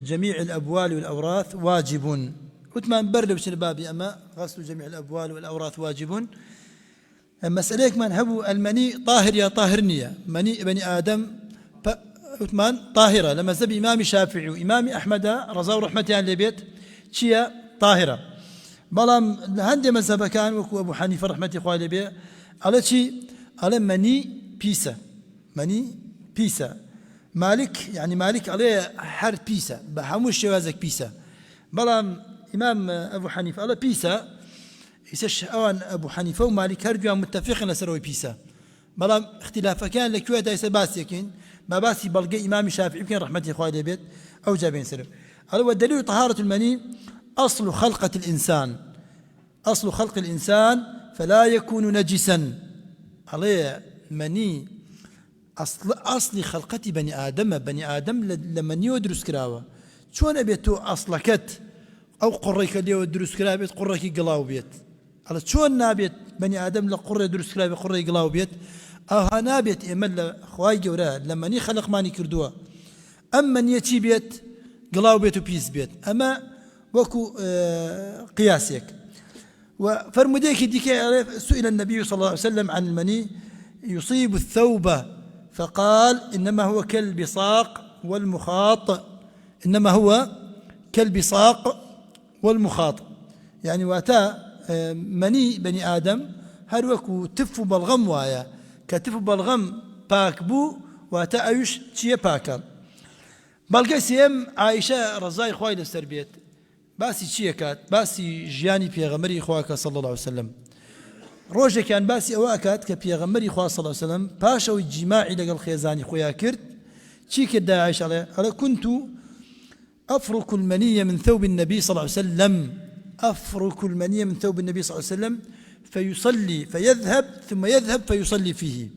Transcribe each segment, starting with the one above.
جميع الأبوال والأوراث واجب. وثمان برد بشن بابي أما غسل جميع الأبوال والأوراث واجب. مسألة من هبو المني طاهر يا طاهرنية مني بني آدم وثمان طاهرة لما زب إمام الشافعي وإمام أحمد رضا رحمة الله بيت شيا طاهرة. بلام هندي مذهب كان وكو أبو حنيفة رحمة الله بيه على شيء على مني بيسا مني بيسا مالك يعني مالك عليه حر بيسا بحموش جوازك بيسا. بلام إمام أبو حنيفة على بيسا يسش أوان أبو حنيفة ومالك هرجوا متفقين لسروي بيسا. بلام اختلاف كان لكوية دايس باسيكين ما باسي بلقي إمام الشافعي يمكن رحمة الله عليه بيت أو جابين سلم. على والدليل طهارة المني أصل خلقة الإنسان أصل خلق الإنسان فلا يكون نجسا. عليه مني أصل خلقة بني آدم لمن يدرس كراوة شون أبيتو أصلكت أو قريك اللي يدرس كراوة بيت قريك قلاو بيت على شون نابيت بني آدم لقرى يدرس كراوة قريك قلاو بيت أو هنابيت إمل خواي جورا لما يخلق ماني كردوا أما يتي بيت قلاو بيت وبيس بيت أما وكو قياسك. وفرمديك ديك سئل النبي صلى الله عليه وسلم عن المني يصيب الثوب فقال إنما هو كالبصاق والمخاط إنما هو كالبصاق والمخاط يعني واتا مني بني آدم هروكو تفو بالغم وايا كتفو بالغم باك بو واتا أيش شيء باكر بلقى سيم عائشة رضاي خوي للسربيت باسي شيء كات باسي جياني بيغمري خواك صلى الله عليه وسلم روجه كان باسي أواكات كبيغمري خوا صلى الله عليه وسلم باشا الجماعي لقى خيزاني خويا كرت شي كدا عايش عليه أنا كنت أفرك المنية من ثوب النبي صلى الله عليه وسلم أفرك المنية من ثوب النبي صلى الله عليه وسلم فيصلي فيذهب ثم يذهب فيصلي فيه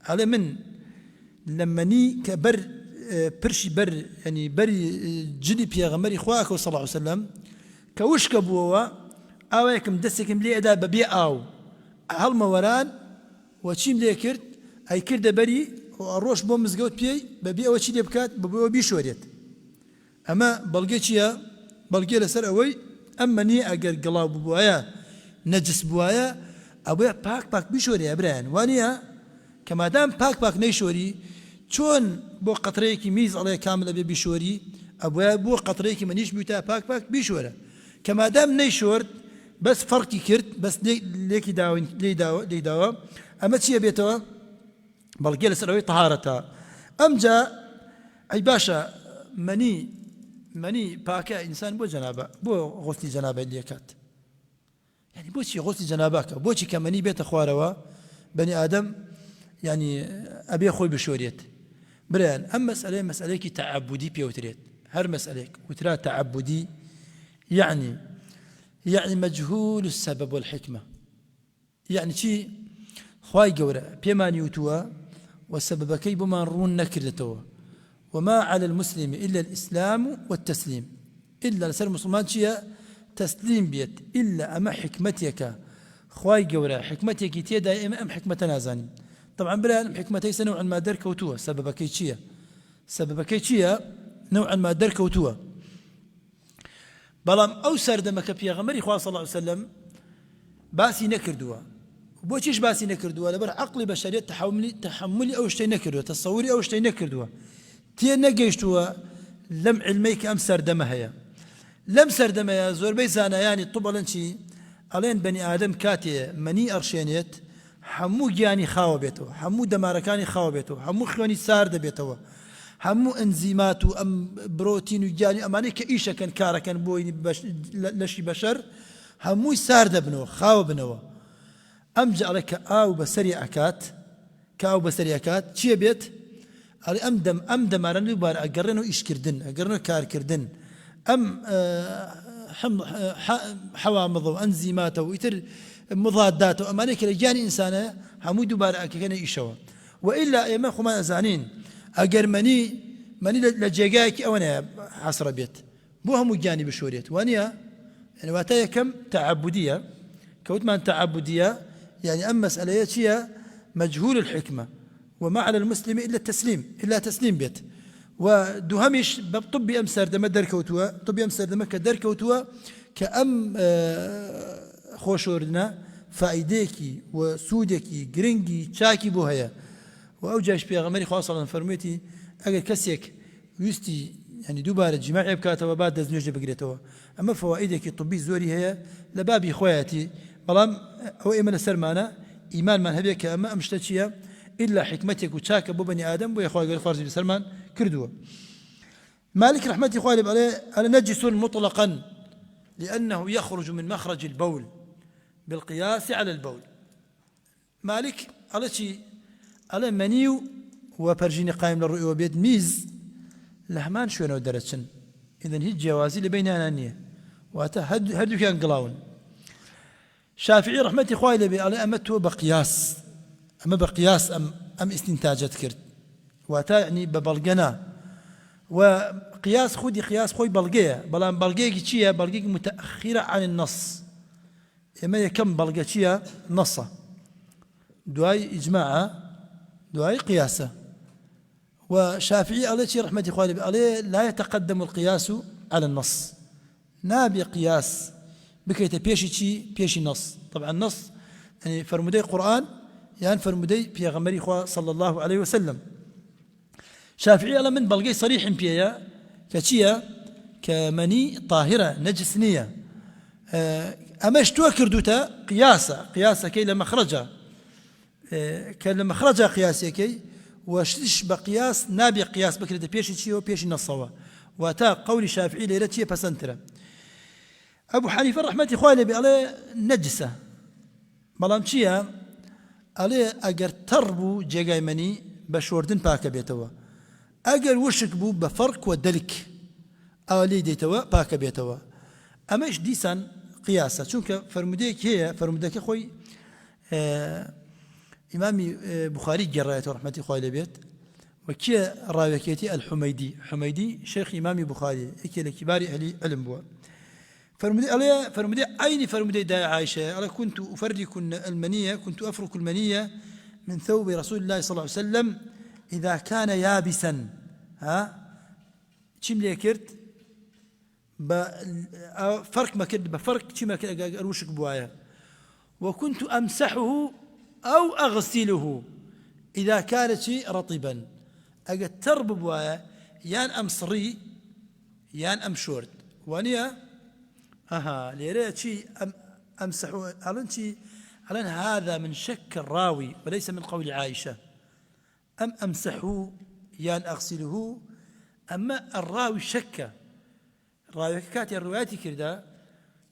على من لمني كبر برشي بر يعني بري جلي بيغمري خواك صلى الله عليه وسلم كوش كبوا أواكم دسكم لي أدا ببيع أو هالموران وشيم لي كرت أي كرد بري وأروش بوم مزجوت بيي ببيع وشي لي بكات ببيع بيشوريت أما بلقيتشيا بلقي لسر أوي أما ني أجر قلاب بوايا نجس بوايا أبويا باك بيشوري أبران وانيا كما دام باك نيشوري شون بو قطريكي ميز عليه كامل أبي بيشوري أبويا بو قطريكي منيش بيتا باك بيشورة كما دام نيشورت بس فرقي كرت بس ليكي داوين لي داوا أما تشي بيتوا بلقي لسروي طهارتها أم جاء أي باشا مني باكا إنسان بو جنابه بو غسل جنابه اللي كات يعني بو شي غسل جنابك بو شي كمني بيت أخواروا بني آدم يعني أبي أخوي بشوريت بريان أما مسألة كي تعبدي بيوتريت هر مسألة وترى تعبدي يعني مجهول السبب والحكمة يعني شيء خواي جورا بيما نيوتوا والسبب كي بما رون نكرتوا وما على المسلم إلا الإسلام والتسليم إلا لسر المسلمان شيء تسليم بيت إلا أما حكمتك خواي جورا حكمتك تيدا أم حكمة نازاني طبعا بلا حكمتي نوعا ما دركوتوا سبب كي نوعا ما دركوتوا بلام أو سردمك بيغمري خواه صلى الله عليه وسلم باسي نكردوا وبوشيش باسي نكردوا لبر عقل بشرية تحملي أو شتي نكردوا تصوري أو شتي نكردوا تي نقيشتوا لم علميك أم سردمها لم سردمها زور بيزانا يعني طبعا شي علين بني آدم كاتي مني أرشينيت حمو جاني خاوة بيتو حمو دماركاني خاوة بيتو حمو خيوني سارد بيتو همو انزيمات وام بروتين وجاني اماني كايشا كان كارا كان بويني لشي بشر همو سارد بنو خاو بنو امجا عليك او بسري اكات شي بيت علي امدم ارنو بار اقرنو ايش كردن اقرنو كار كردن ام حوامض وانزيمات ويتر مضادات اماني كجاني انسانه همو دوبار كان ايشوا والا يا ما زانين أجر مني لجيجاك أو أنا حصر بيت بوهم جانب شوريت وانيا يعني واتايا كم تعبدية كوت من تعبدية يعني أما مسألة هي مجهول الحكمة وما على المسلم إلا تسليم بيت ودهمش بطب أمسر دم دركوتوا طب أمسر دم كدركوتوا كأم خوشورنا فائديكي وسودكي جرينجي تشاكي بوهيا وأوجاش بيغمري خاصة فرميتي أجر كسيك ويستي يعني دوباره جماعي بكاته بعد دزنيج بقريته أما فوائدك طبي زوري هي لبابي خواتي بلام هو إيمان السرمانة إيمان من هبيك أما أمشتشيا إلا حكمتك وتشاك أبو بني آدم ويخوي قال فرج بسلمان كردوه مالك رحمة الله عليه نجس مطلقا لأنه يخرج من مخرج البول بالقياس على البول مالك على شيء على منيو وبرجيني قائم للرؤية وبيد ميز لهمان شو درتشن إذن هي جوازي لبيننا نية هدو كان قلاون شافعي رحمة الله عليه أمته بقياس أما بقياس أم استنتاجات كرت واتا يعني ببلغنا وقياس خودي قياس خوي بلغيه بلان بلغيه كيا بلغيه متأخرة عن النص إما يكم بلغتشيا نصا دواي إجماعا دواي قياسا وشافعي عليه رحمة الله عليه لا يتقدم القياس على النص نابي قياس بكيت بيشي نص طبعا النص يعني فرمودي قرآن يعني فرمودي بيغمري صلى الله عليه وسلم شافعي على من بلغي صريح بيا كتشيا كمني طاهرة نجسنية أما اشتوى كردوتا قياسا كي لمخرجها كان لمخرجها قياسي كي وشتش بقياس نابي قياس بكرة بيشي تشيو بيشي نصوا واتا قول شافعي ليرتشي بسنترا أبو حنيفة رحمة الله عليه نجسة بلام تشيا عليه أجر تربو جاي مني بشوردن باكا بيتوا أجر وشك بو بفرق ودلك أولي ديتوا باكا بيتوا أما إيش ديسان قياسا شونك فرموديك هي فرموديك خوي إمامي بخاري جرايته رحمة الله عليه بيت وكي راويكيتي حميدي شيخ إمامي بخاري إكي لكبار أهل علم بوا فرمودي عيني فرمودي دا عائشة أنا كنت أفرك المنية كنت أفرك المنية من ثوب رسول الله صلى الله عليه وسلم إذا كان يابسا كم ليكرت فرق ما كرت بفرق كم أروشك بوايا وكنت أمسحه أو أغسله إذا كانت رطبا أجد ترب بوايا يان أمصري يان أمشورت وانيا ليريت شيء أمسحه ألن هذا من شك الراوي وليس من قول عائشة أمسحه يان أغسله أما الراوي شك الراوي كاتي الروايات كردا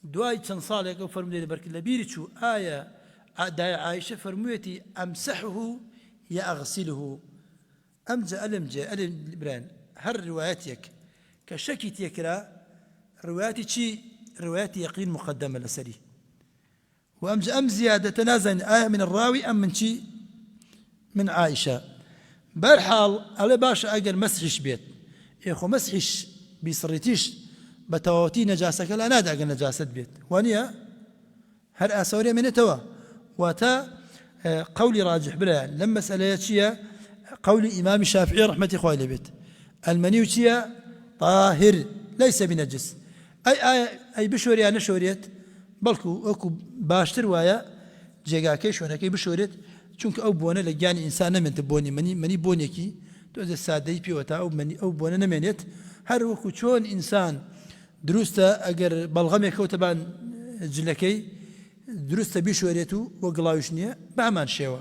دواي تنصالك أو فرمودي برك لبيرتشو آية داي عائشة فرمويتي أمسحه يا أغسله أمجأ ألم بران هر رواياتك كشكت يكرا رواياتي شي رواياتي يقين مقدمة لسري وأم زيادة تنازل آية من الراوي أم من شي من عائشة برحال على باش أجر مسحش بيت يخو مسحش بيصريتيش بتواتي نجاسة لا نادى أجر نجاسة بيت وانيا هر أسوريا من توا وتا قولي راجح بلا لما سألت قول إمام الشافعي رحمة الله عليه بيت المني طاهر ليس بنجس أي بشوري أنا شوريت بلكو أكو باشتر ويا جيجاكيش وانا كي بشوريت چونك أو بونا لجاني إنسان من تبوني مني بوني كي توزع سادي بيوتا أو بونا نمنيت هر وكو شون إنسان دروستا أجر بلغمي كوتبان جلكي دروستا بشوريتو وقلاوشنيا بعمان شيوا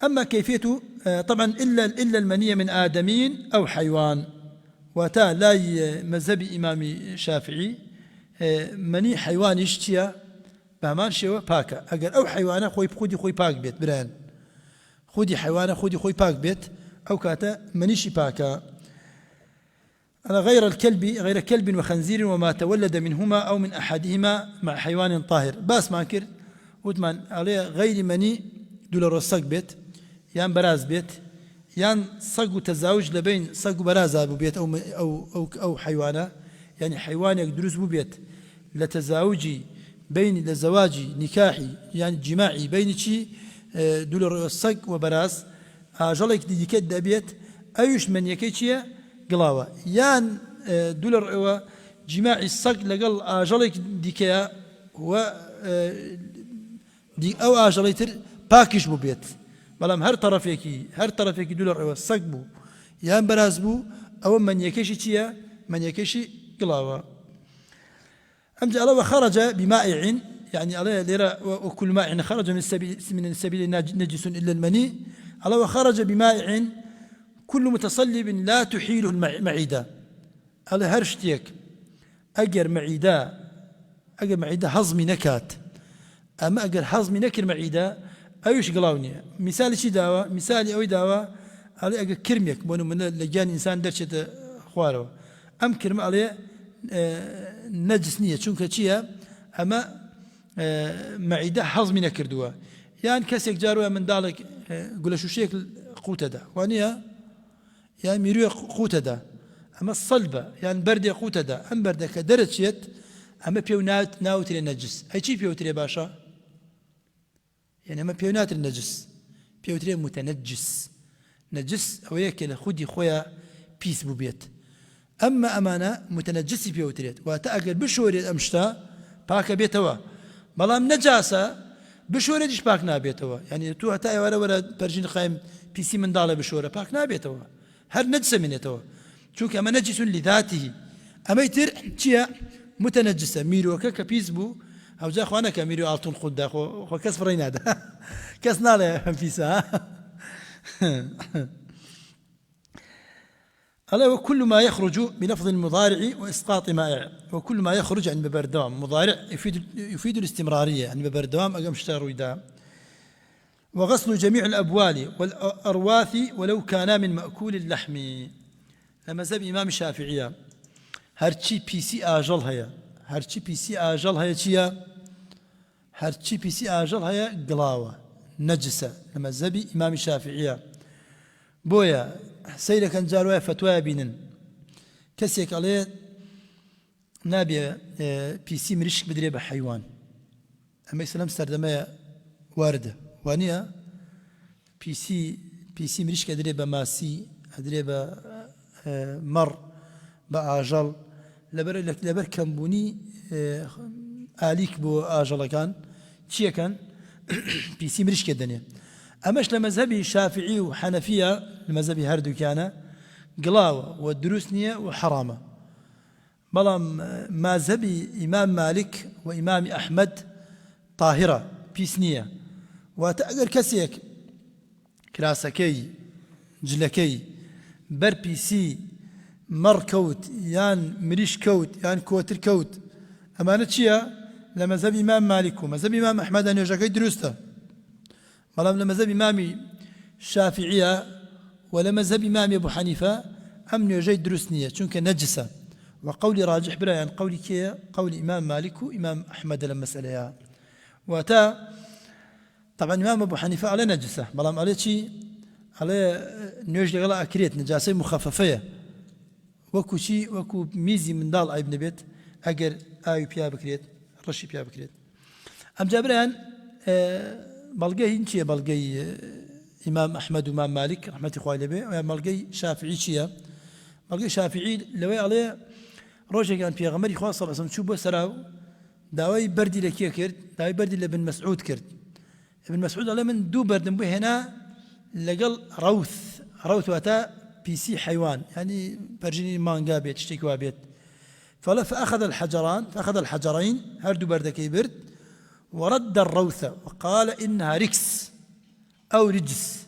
أما كيفيته طبعا إلا المنية من آدمين أو حيوان وتا لاي مذهب إمام الشافعي مني حيوان يشتيا بهمان شيوا باكا أجر أو حيوانة خوي باك بيت بران خودي حيوانة خوي باك بيت أو كاتا منيشي باكا أنا غير كلب وخنزير وما تولد منهما أو من أحدهما مع حيوان طاهر باس ماكر وثمان عليه غير مني دولار الصق بيت يان براز بيت يان صق تزاوج لبين صق براز أبو بيت أو حيوانة يعني حيوان يقدرس بو بيت لتزاوجي بين لزواجي نكاحي يعني جماعي بين شي دولار الصق وبراز جلك دي كد بيت أيش من يكيشيا قلاوة يان دولار أو جماع الصق لقل أجلك ديكيا و دي أو أجليتر باكش بو بيت بلام هر طرفيكي دولار أو الصق بو يان براز بو أو من يكيشي تيا من يكيشي قلاوة أمجد الله خرج بمائع يعني عليه ليرى وكل مائع خرج من السبيل نجس إلا المني الله خرج بمائع كل متصلب لا تحيله المعدة على هرشتيك أجر معدة هضمي نكات أما أجر هضمي نكر معدة أيش قلاوني مثال شي دواء مثال أوي دواء على أجر كرميك بونو من لجان إنسان درشة خواره أم كرم عليه نجس نية شون كشيا أما معدة هضمي نكردوا يعني كسيك جاروا من ذلك قول شو شيء قوت ده وانيا يعني ميرو قوت ده أما الصلبة يعني بردي قوت ده أم بردك كدرجيت أما بيونات ناوتري النجس أي شيء بيوتري باشا يعني أما بيونات النجس بيوتري متنجس نجس أو يكل خدي خويا بيس بوبيت أما أمانة متنجس بيوتريت وتأكل بشوري أمشتا باك بيتوا بلام نجاسة بشوري ديش باك نابيتوا يعني تو هتاي ولا برجين قايم بيسي من دالة بشورة باك نابيتوا هر نجسة من يتوا شوك أما نجس لذاته أما يتر تيا متنجسة ميروك كبيسبو أو جا أخوانا كميرو آلتون خدا خو كاس فرين هذا كاس ناله فيسا ألا وكل ما يخرج بلفظ المضارع وإسقاط مائع وكل ما يخرج عن باب الدوام مضارع يفيد الاستمرارية عن باب الدوام أقام اشتاروا دا وغسل جميع الأبوال والأرواث ولو كان من مأكول اللحم لما زب إمام الشافعية هرشي بيسي آجل هيا هرشي بيسي آجل هيا چيا هرشي بيسي آجل هيا قلاوة نجسة لما زب إمام الشافعية بويا سيرك انجاروا فتوى بينن كسيك عليه نابي بيسي مرشك بدري بحيوان اما يسلم سردما وارده وانيا بيسي مرشك ادري بماسي ادري بمر باجل لبر كمبوني اليك بو اجل كان شي كان بيسي مرشك الدنيا أماش لمذهبي الشافعي وحنفية المذهبي هردو كان قلاوة والدروسنية وحرامة بلام مذهبي إمام مالك وإمام أحمد طاهرة بيسنية وتأجر كسيك كراسكي جلكي بر بيسي مر كوت يان مريش كوت يان كوتر كوت أمانة شيا لمذهب إمام مالك ومذهب إمام أحمد أن يجاكي دروسته بلام لمذهب إمامي الشافعية ولا مذهب إمامي أبو حنيفة أمن يجي دروسنية چونك نجسة وقولي راجح برا يعني قولي كي قول إمام مالك وإمام أحمد لما مسألة وتا طبعا إمام أبو حنيفة على نجسة بلام عليه شي عليه نيوجد غلاء أكريت نجاسة مخففية وكو شي وكو ميزي من دال أي ابن بيت أجر آيو بيا بكريت رشي بيا بكريت أم جابران بلقي هنشي بلقي إمام أحمد وإمام مالك رحمة الله عليه بلقي شافعي شيا بلقي شافعي لو عليه روجه كان في غمر إخوان صلى الله عليه وسلم شو بسراو داوي بردي لكي كرد داوي بردي لابن مسعود كرد ابن مسعود عليه من دو بردن به هنا لقل روث وتا بيسي حيوان يعني برجيني مانجا بيت اشتكوا بيت فأخذ الحجرين هردو بردكي برد ورد الروثة وقال إنها ركس أو رجس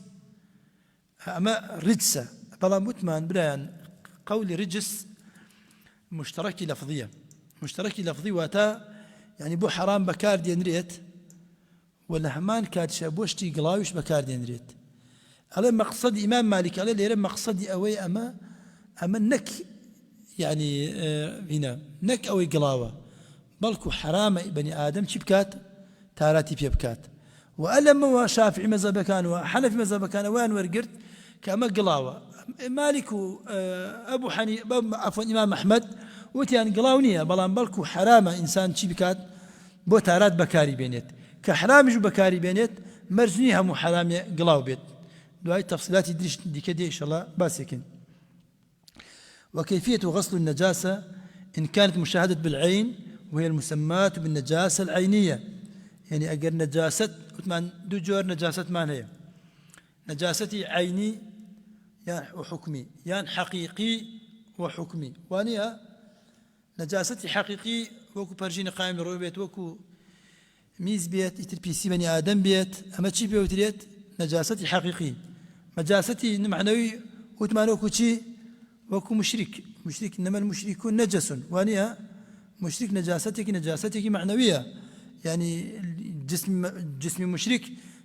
أما رجسة بلا متمان بلان قول رجس مشترك لفظي واتا يعني بو حرام بكار دين ريت ولا همان كاد شابوشتي قلاوش بكار دين ريت على مقصد إمام مالك على اللي مقصدي أوي أما نك يعني هنا نك أوي قلاوة بلكو حرام بني آدم شبكات تاراتي في بكات وألم وشافعي مذهب كان وحنفي مذهب كان وين ورقرت كما قلاوة مالك أبو حنيفة عفوا إمام أحمد وتيان قلاونية بلان بلكو حرامة إنسان شبكات بو تارات بكاري بينيت كحرام جو بكاري بينيت مرزنيها مو حرامية قلاو بيت دعاء تفصيلات دي كده إن شاء الله باسكن. وكيفية غسل النجاسة إن كانت مشاهدة بالعين وهي المسماة بالنجاسة العينية. يعني أجر نجاسة دو جور نجاسة ما هي نجاستي عيني يعني وحكمي يعني حقيقي وحكمي. وانيا نجاستي حقيقي وكو برجين قائم لروي بيت وكو ميز بيت يتربيسي بني آدم بيت أما تشي بيوتريت نجاستي حقيقي. نجاستي معنوي وتمانو كوشي وكو مشرك إنما المشركون نجس. وانيا مشرك نجاستك معنوية يعني جسم مشرك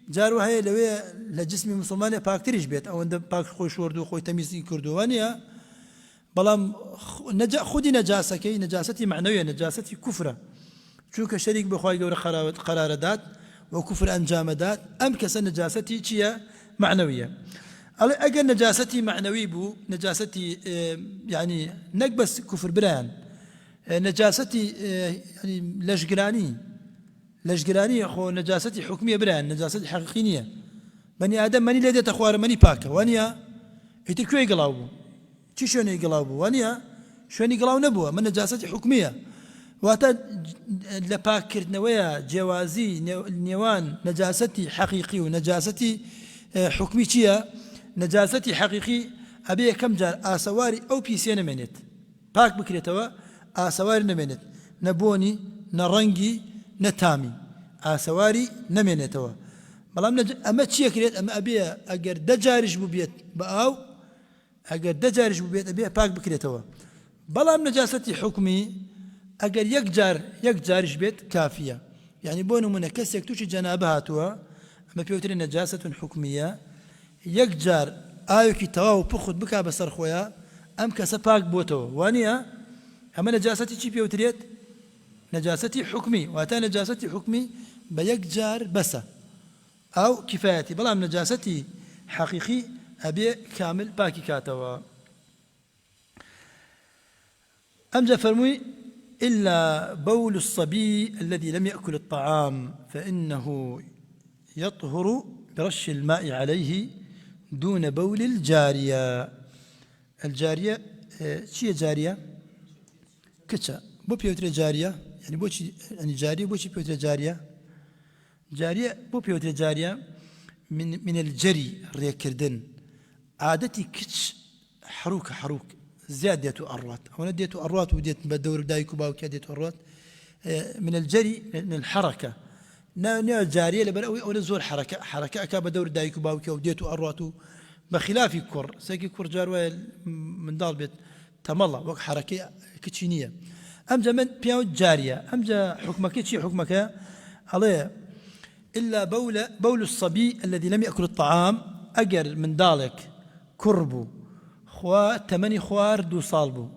جارو هاي لوي لجسم مسلمان باكتريش بيت او عند باك خوش وردو خوي تميز كردو وانيا بلام خودي نجاستي معنوية نجاستي كفرة چونك شريك بخواي قور قراردات وكفر انجامدات ام كس نجاستي چيا معنوية. اگر نجاستي معنوي بو نجاستي يعني نقبس كفر بران نجاستي يعني لشقراني أخو نجاستي حكمية بران نجاستي حقيقية. بني آدم مني لدي تخوار مني باكا وانيا يتكوي يقلابو چي شوني يقلابو وانيا شوني يقلاو نبوه من نجاستي حكمية. واتا لباكر نويا جوازي نيوان نجاستي حقيقي ونجاستي حكمي چيا نجاستي حقيقي أبي كم جار آسواري أو بيسي نمينت باك بكريتوا آسواري نمينت نبوني نرنجي نتامي آسواري نمينتوا بلام أما تشي كريت أما أبي أجر دجارج ببيت بأو أجر دجارج ببيت أبي باك بكريتوا بلام نجاستي حكمي أجر يكجارج بيت كافية. يعني بونو منكس يكتوشي جنابها توا أما بيوتري نجاسة حكمية يكجار آيوكي تواو بخد بكا بسر خويا أم كسا باك بوتوا وانيا أما نجاستي چي بيوتريت نجاستي حكمي واتا نجاستي حكمي بيكجار بس أو كفايتي بلام نجاستي حقيقي أبي كامل باكي كاتوا. أمجا فرمي إلا بول الصبي الذي لم يأكل الطعام فإنه يطهر برش الماء عليه دون بول الجارية. الجارية شي جارية كتشا بو بيوتري جارية يعني بوشي يعني جارية بوشي بيوتري جارية بو بيوتري جارية من الجري ريكردن عادتي كتش حروك زيادة أروات أو نديت أروات وديت بدور دايكو باوكي ديت أروات من الجري من الحركة نوع جارية لبنوي أو نزول حركة أكا بدور دايكو باوكي وديت أروات بخلاف كور ساكي كور جاروي من دار بيت تملا وك حركة كتشينية. أمجا من بياو جارية أمجا حكمك شي حكمك عليه إلا بول الصبي الذي لم يأكل الطعام أجر من دالك كربو تمني خوار دو صالبو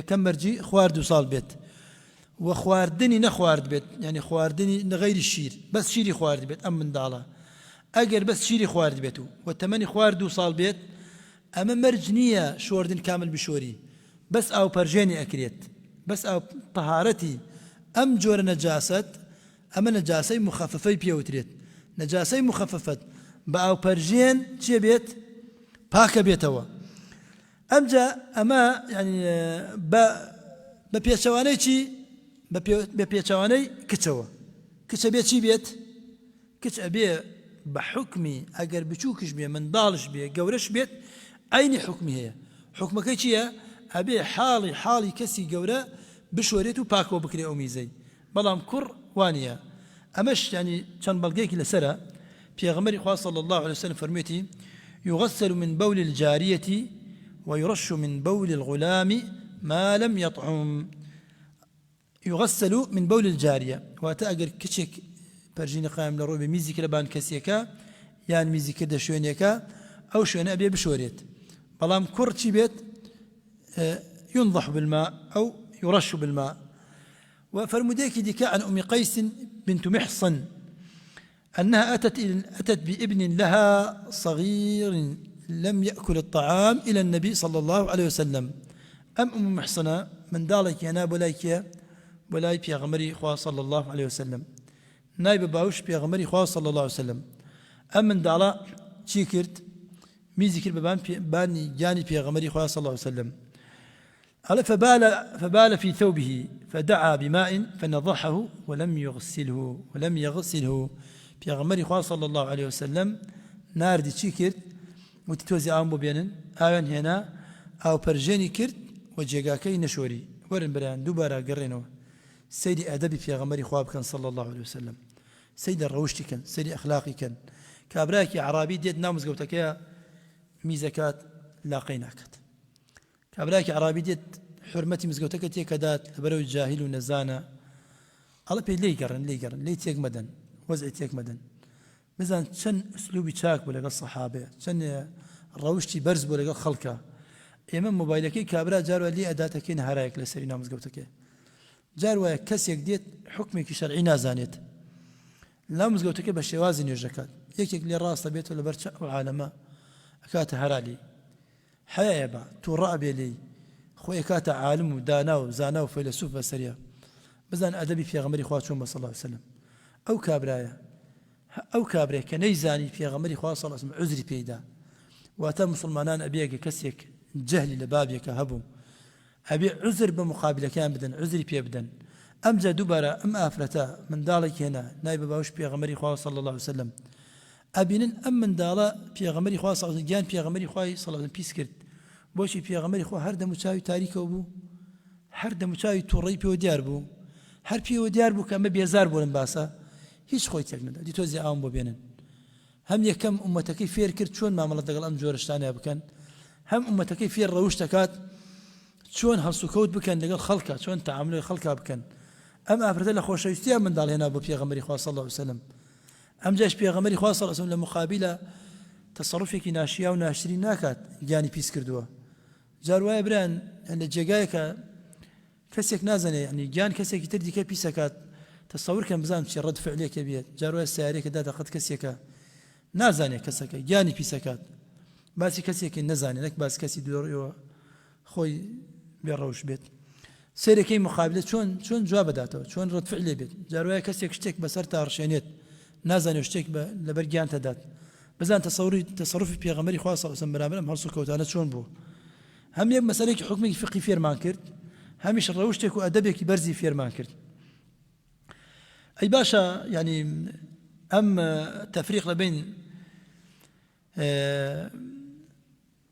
كم مرجي خوار دو صال بيت وخواردني نخوارد بيت يعني خواردني غير الشير بس شيري خوارد بيت أم من دالا أجر بس شيري خوارد بيتو وتمني خوار دو صال بيت أما مرجنية شوردن كامل بشوري بس أو برجاني أكريت بس أو طهارتي أم جور نجاسة أما نجاسة مخففة بيوتريت نجاسة مخففة بأو برجين شي بيت باكا بيتوا أمجا أما يعني ببيشواني شي ببيشواني كتشا بيت شي بيت كتش أبي بحكمي أجر بشوكش بيه من دالش بيه جورش بيت أين حكمي هي حكمك شيء أبي حالي كسي جورة بشوريته باكو بكري أميزي بلام كر وانيا أمش يعني كان بلقيك لسرة في غمر خاص صلى الله عليه وسلم فرميتي يغسل من بول الجارية ويرش من بول الغلام ما لم يطعم. يغسل من بول الجارية وتأجر كشك برجين قائم لروبي ميزي كلبان كسيكا يعني ميزي كده شوينيكا أو شوين أبي بشوريت بلام كرتي بيت ينضح بالماء أو يرش بالماء. وفرمديك ديكا عن أم قيس بنت محصن أنها أتت بابن لها صغير لم يأكل الطعام إلى النبي صلى الله عليه وسلم. أم محصنة من دالك يا بولايك بولاي بيغمري خواه صلى الله عليه وسلم نايب باوش بيغمري خواه صلى الله عليه وسلم. أم من دالا شيكرت ميزي كرب باني جاني في غمري صلى الله عليه وسلم. قال فبال في ثوبه فدعا بماء فنضحه ولم يغسله في غمري صلى الله عليه وسلم نار دي شكر وتتوزي عام بينن آيان هنا أو برجاني كرت وجيغاكي نشوري ورن بريان دوبارا قرينو سيدي أدبي في غمري خواب كان صلى الله عليه وسلم سيدي الروشتي كان سيدي أخلاقي كان كابراكي عربي ديت نامز قوتك يا ميزكات لاقيناكت كابراكي عربي ديت حرمتي مزقوتك تيكدات لبرو الجاهل ونزانا الله بي لي قرن لي تيك مدن وزعي تيك مدن مثلا شن اسلوبي تشاك ولا الصحابه شن روشتي برز ولا خلقه امام موبايلك كابرا جاروا لي اداتك نهارك لسري نامز قوتك جاروا كسيك ديت حكمك شرعي نازانيت نامز قوتك باش يوازن يرجكات يك لي راس بيت ولا برشا وعالمه كات هرالي حيابا تراب لي خويا كات عالم وداناو زاناو فيلسوف سريع بزان ادبي في غمري خواتهم صلى الله عليه وسلم او كابرايا كنيزاني في غمري خوات صلى الله عليه وسلم عذري بيدا واتا مسلمانان ابيك كسيك جهلي لبابك هبو ابي عذر بمقابله كان بدن عذري بي بدن ام جا دوباره ام افرتا من دالك هنا نايب باوش في غمري خوات صلى الله عليه وسلم ابينن ام من دالا في غمري خوات صلى الله عليه وسلم جان في غمري خوات صلى الله عليه وسلم بيسكرت بوشي في غمري خو هر دم چاوي تاریک بو هر دم چاوي توڕی پێوە دیار بوو هەر پێوە دیار بوو کە ئەمە بێزار بوون باسە هیچ خۆی تێک نەدا دیتۆزی ئاوم بۆ بێنن هەم یەکەم ئومەتەکەی فێر کرد چۆن مامەڵەت لەگەڵ ئەم جۆرە شتانە بکەن هەم ئومەتەکەی فێر ڕەوش دەکات چۆن هەڵسوکەوت بکەن لەگەڵ خەڵکە چۆن تەعاملۆی خەڵکا بکەن ئەم ئافرەتە لە خۆشەویستیان منداڵهێنا بۆ پێغەمبەری خوا صلی الله علیه وسلم ئەم جاش پێغەمبەری خوا صلی الله علیه وسلم لە مقابلە تەسەڕوفێکی ناشیا و ناشری ناکات گیانی پیس کردووە جاروایە بران لە جێگایەکە کەسێک نازانێ یعنی گیان کەسێکی تر دیکە پیسەکات تەسەور کەم بزانم چی ڕەد فعلێکە بێت جاروایە سیارەیەکە دادەقەت کەسێکە نازانێ کەسەکە گیانی پیسەکات باسی کەسێکی نەزانێ نەک باسی کەسی دووڕیەوە خۆی بێڕەوش بێت سێرەکەی مقابلە چۆن جواب بداتەوە چۆن ڕەد فعلێ بێت جاروایە کەسێک شتێک بەسەر تاڕشێنێت نازانێ شتێک لەبەر گیان تەدات بزان تەسەڕوفی پێغەمبەری خوا صلی الله علیه و سلم بەرامبەر ئەم هەڵسو کەوتانە چۆن بوو هم يك مسألة حكمك فقهي فيرمان كرت هميش الروشتك وأدبك برزي فيرمان كرت أي باشا يعني أم تفريق بين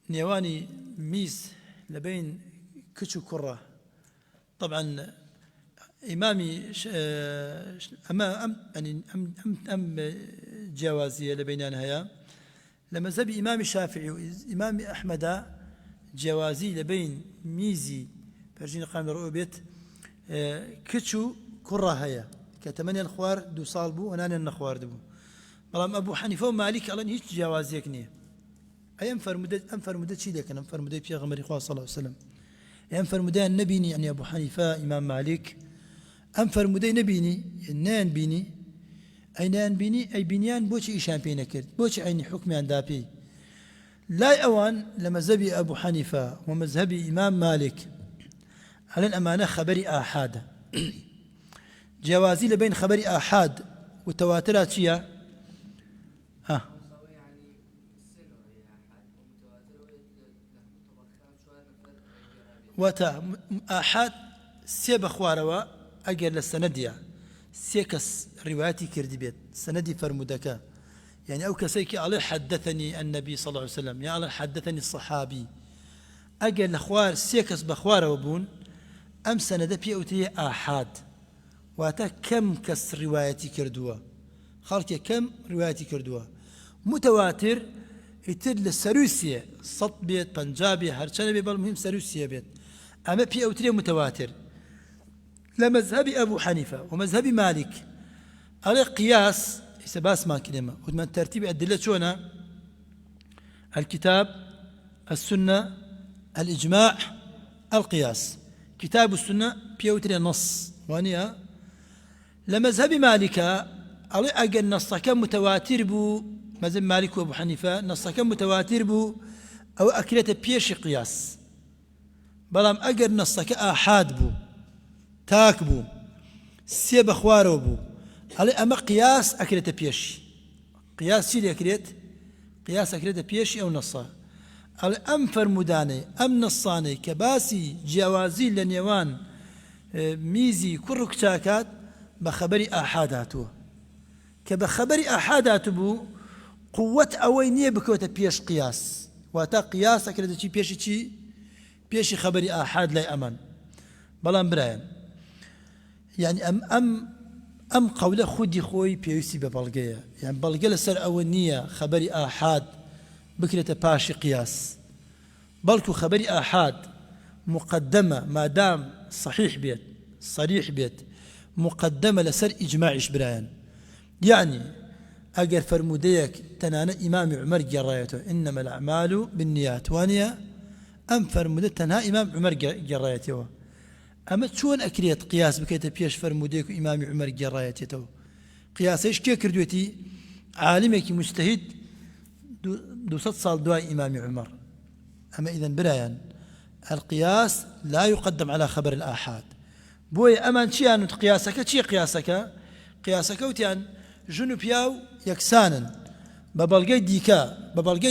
نيواني ميز لبين كتشو كرة طبعا إمامي يعني أم جوازية لبين هيا لما زبي إمام الشافعي وإمام أحمد جوازي لبين ميزي فرجين قام لرؤية بيت كتشو كرة هيا كتمني الخوار دو صالبو ونانا النخوار دبو بلام أبو حنيفة ومالك ألان هيش جوازي يكنيه أي أنفر مدة شي لكن أنفر مدة في غمر إخوة صلى الله عليه وسلم أنفر مدة نبيني يعني أبو حنيفة إمام مالك أنفر مدة نبيني نان بيني أي نان بيني أي بنيان بوشي إيشان بينا كرد بوشي عيني حكمي عن دابي لا أوان لمذهبي أبو حنيفة ومذهبي إمام مالك على الأمانة خبري آحاد جوازي لبين خبري آحاد وتواترات شيا وتا آحاد سيب خواروا أجر للسندية سيكس رواياتي كردبيت سندي فرمودكا يعني أو كسيكي عليه حدثني النبي صلى الله عليه وسلم يا عليه حدثني الصحابي أجل الأخوار سيكس بأخوار وبون أم سند بيوتي آحاد واتا كم كس روايتي كردوا خالتي كم روايتي كردوا متواتر يتد للسروسية صط بيت بنجابي هرشان بيت المهم سروسية بيت أما بيوتي متواتر لمذهب أبو حنيفة ومذهب مالك على قياس سباس ما كلمة ومن ترتيب أدلة شونا الكتاب السنة الإجماع القياس كتاب السنة بيوتري النص وانيا لمذهب مالك على أجل نص كم متواتر بو مذهب مالك وأبو حنيفة نص كم متواتر بو أو أكلة بيش قياس بلام أجل نص كأحاد بو تاك بو سيب أخواره بو على أما قياس أكلة بيش قياس شيء أكلت قياس أكلة بيش أو نصا أم فرموداني أم نصاني كباسي جوازي لنيوان ميزي كرك شاكات بخبري آحاداتو كبخبري آحاداتو بو قوة أوينية بكوتا بيش قياس واتا قياسا كده چي بيشي چي بيشي خبري آحاد لا أمان بلان براين يعني أم قولة خودي خوي بيوسي ببلغية يعني بلغية لسر أولنية خبري آحاد بكرة باشي قياس بلكو خبري آحاد مقدمة ما دام صريح بيت مقدمة لسر إجماعش براين يعني أجر فرموديك تنانا إمام عمر جرايته إنما الأعمال بالنيات وانيا أم فرمودة تنها إمام عمر جرايته أما شون أكريت قياس بكيت بيش فرموديك إمام عمر جرايته قياس إيش كي كردوتي عالمك مجتهد 200 صال دواء إمام عمر أما إذن برايان القياس لا يقدم على خبر الآحاد بوي أمان شيئا قياسك شي قياسك وتيان جنوب ياو يكسانا ببلغي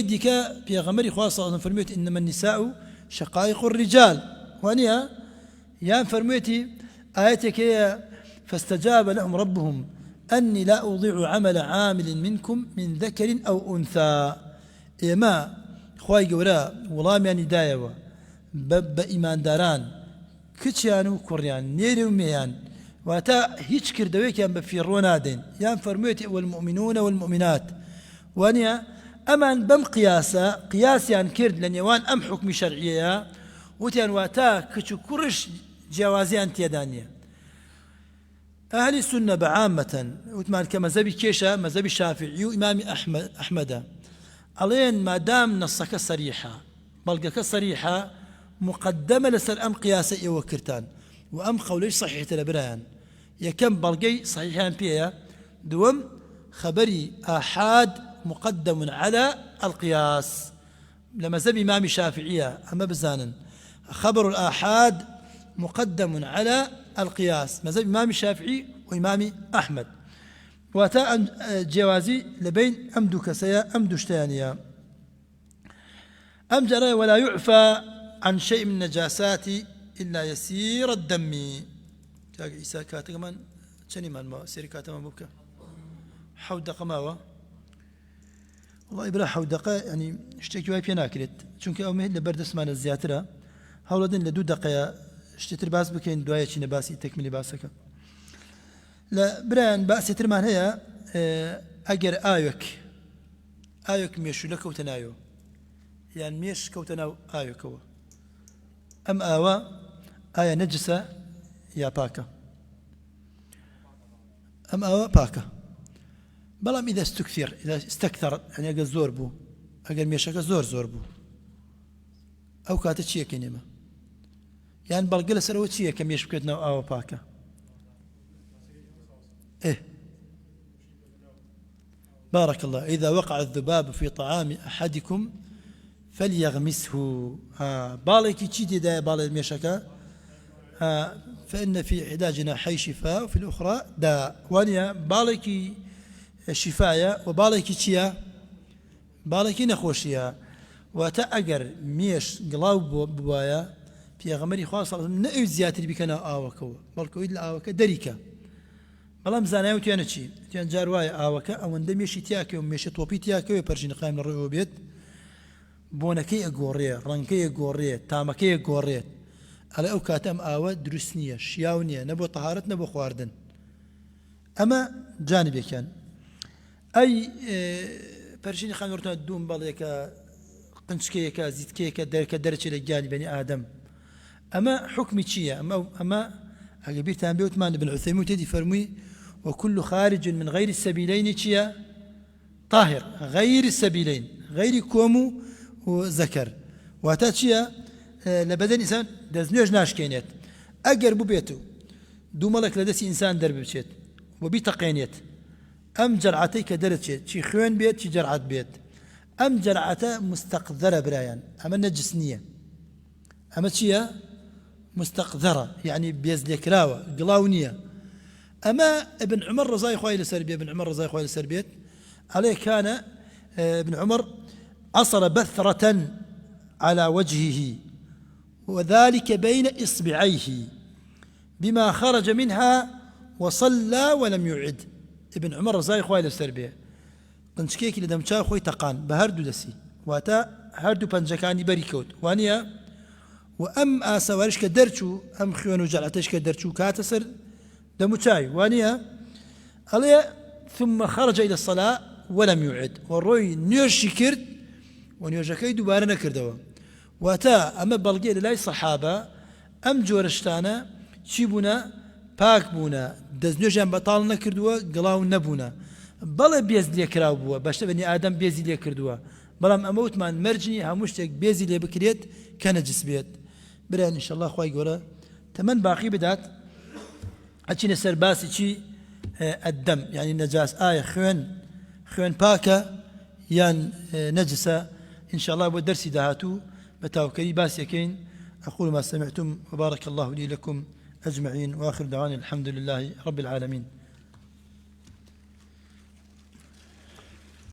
ديكا بيغمري خاصة فرميت إنما النساء شقائق الرجال وانيا يا فرميتي آياتك هي فاستجاب لهم ربهم أني لا أضيع عمل عامل منكم من ذكر أو أنثى إما خواي قولا والله يعني دايوا بإيمان داران كتشانو كوريان نيرو ميان واتا هيج كردويك يان بفيرونادين يان فرميتي والمؤمنون والمؤمنات وانيا امان بم قياس يان كرد لنيوان ام حكم شرعيه وتيان واتا كتشو كرش جوازيان تيدانيا اهل السنه بعامه وتمان كمذهب كيشا مذهب الشافعي وامام احمد علين ما دام نصك صريحه بلقك صريحه مقدمه لسر ام قياسي وكرتان وأم قوليش صحيح تلبران يكم بلقي صحيحان بيها دوم خبري آحاد مقدم على القياس لما زب إمام الشافعية أما بزانا خبر الآحاد مقدم على القياس مذهب إمام الشافعي وإمام أحمد وتا جوازي لبين أمدو كسيا أمدو اشتانيا أم جرى ولا يعفى عن شيء من النجاسات إلا يسير الدم تاق عيسى كاتمان شني ما سير كاتمان بوكا حودقة ماوا والله بلا حودقة يعني اشتكي واي بيناكلت چونك او مهل لبرد اسمان الزياترة هولدين لدو دقيا اشتتر باس بكين دوايا چي نباسي تكملي باسكا لا بران باسي ترمان هي اگر آيوك ميشو لك وتنايو يعني ميش كوتناو آيوك هو أم آوا آية نجسة يا باكا أم آوا باكا بلام إذا استكثر يعني أقل زور بو أقل ميشاك زور بو أو كاتت شيء كنيمة يعني بلقل سروت شيء كم يشبكتنا آوا باكا إيه بارك الله إذا وقع الذباب في طعام أحدكم فليغمسه بالك تشيدي دا بالك ميشكا فإن في إحدى جناحي شفاء وفي الأخرى داء وانيا بالك شفايا وبالك تشيا بالك نخوشيا وتأجر ميش قلاو بوايا في غمري خاصة نأي زياتر بكنا آوكو بالكو إلا آوكا دريكا بلام زانايو تيانا تشي تيان جاروايا آوكا أو اندميشي تياكي وميشي توبي تياكي ويبرجين قائم للرؤيو بيت بونكي أجوريه رنكي أجوريه تامكي أجوريه على أو كاتم آوة درسنية شياونية نبو طهارة نبو خواردن أما جانبي كان أي برشيني خانورتنا الدوم باليكا قنشكيكا زيتكيكا درجة للجانب بني آدم أما حكمي تشيا أما أجبير تنبيوت مان ابن عثيمين تدي فرمي وكل خارج من غير السبيلين تشيا طاهر غير السبيلين غير كومو وذكر واتاتشيا لبدن إنسان دزنيوش ناش كينيت أجر ببيتو دو ملك لدسي إنسان درب بشيت وبيتقينيت أم جرعتي كدرتشيت شي خوين بيت شي جرعت بيت أم جرعته مستقذرة برايان أما نجسنية أما تشيا مستقذرة يعني بيزلك راوة قلاونية أما ابن عمر رضاي خويل السربية ابن عمر رضاي خويل السربية عليه كان ابن عمر عصر بثرة على وجهه وذلك بين إصبعيه بما خرج منها وصلى ولم يعد. ابن عمر رضي الله عنه السربية قنچكيكي لدم چاو خوي تقان بهردو دسي واتا هردو پنجكاني بريكوت وانيا وأم آسوارش كدرچو أم خيونو جلعتش كدرچو كاتسر دمو چاي وانيا عليه ثم خرج إلى الصلاة ولم يعد والروي نيوشي كرد ونيوشكي دوباره نكردوا واتا أما بلغي للاي صحابة أم جورشتانا چی بونا پاک بونا دەستنوێژیان بەتاڵ نەکردووە گڵاو نەبوونا بەڵێ بێز لێ کراو بووە بەشتە بەنی ئادەم بێزی لێ کردووە بەڵام ئەمە وتمان مەرجنی هەموو شتێک بێزی لێ بکرێت کە نەجس بێت برایان ئینشەڵڵا خوای گەورە تەمەن باقی بدات ئەچینە سەر باسی چی ئەدەم یعنی نەجاس ئایا خوێن پاکە یان نەجسە ئینشەڵڵا بۆ دەرسی داهاتوو بە تاوکەری باسیەکەین أقول ما سمعتم وبارك الله لي لكم أجمعين وآخر دعوانا الحمد لله رب العالمين.